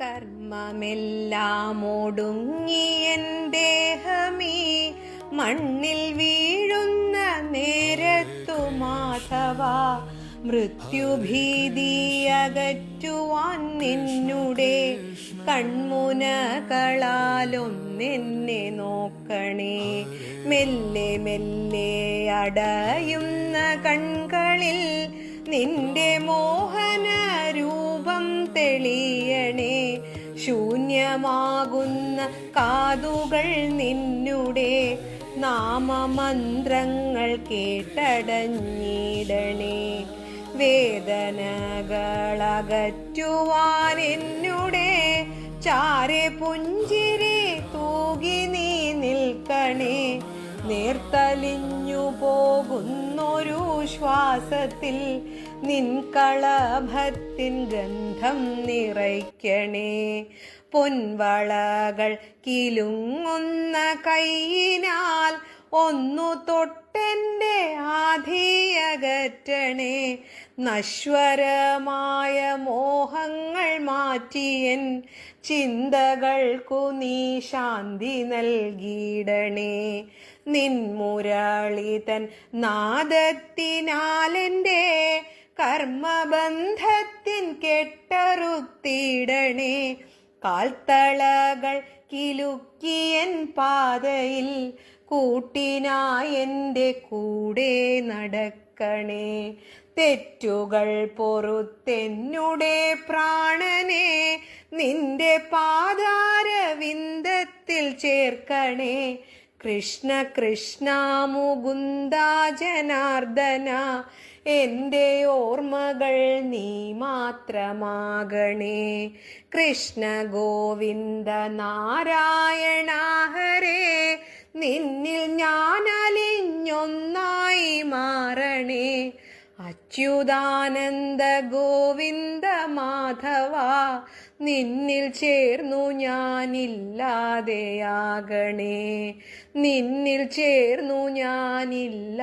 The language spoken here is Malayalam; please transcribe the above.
കർമ്മമെല്ലാം ഒടുങ്ങിയൻ ദേഹമീ മണ്ണിൽ വീഴുന്ന നേരത്തു മാധവ മൃത്യുഭീതി അകറ്റുവാൻ നിന്നുടെ കൺമുനകളാലൊന്നെന്നെ നോക്കണേ. മെല്ലെ മെല്ലെ അടയുന്ന കൺകളിൽ നിന്റെ മോഹന രൂപം തെളിയണേ. ശൂന്യമാകുന്ന കാതുകൾ നിന്നുടെ നാമമന്ത്രങ്ങൾ കേട്ടടഞ്ഞിടണേ. വേദനകളകറ്റുവാൻ എന്നുടെ ചാരെ പുഞ്ചിരി തൂകി നീ നിൽക്കണേ. നേർത്തലിഞ്ഞു പോകുന്നൊരു ശ്വാസത്തിൽ നിൻ കളഭത്തിൻ ഗന്ധം നിറയ്ക്കണേ. പൊൻവളകൾ കിലുങ്ങുന്ന കൈയിനാൽ ഒന്നു തൊട്ടെൻ്റെ ആധിയകറ്റണേ. നശ്വരമായ മോഹങ്ങൾ മാറ്റിയൻ ചിന്തകൾക്കു നീ ശാന്തി നൽകിയിടണേ. നിൻമുരളിതൻ നാദത്തിനാലെൻ്റെ കർമ്മബന്ധത്തിൻ കെട്ടറുത്തിടണേ. കാൽത്തളകൾ കിലുക്കിയൻ പാതയിൽ കൂട്ടിനായെൻ്റെ കൂടെ നടക്കണേ. തെറ്റുകൾ പൊറുത്തെന്നുടെ പ്രാണനെ നിന്റെ പാദാരവിന്ദത്തിൽ ചേർക്കണേ. കൃഷ്ണ കൃഷ്ണ മുകുന്ദ ജനാർദ്ദന എൻ്റെ ഓർമ്മകൾ നീ മാത്രമാകണേ. കൃഷ്ണ ഗോവിന്ദ നാരായണ ഹരേ നിന്നിൽ ഞാൻ അലിഞ്ഞൊന്നായി മാറണേ. അച്യുതാനന്ദ ഗോവിന്ദ മാധവ നിന്നിൽ ചേർന്നു ഞാനില്ലാതെയാകണേ. നിന്നിൽ ചേർന്നു ഞാനില്ലാതെയാകണേ.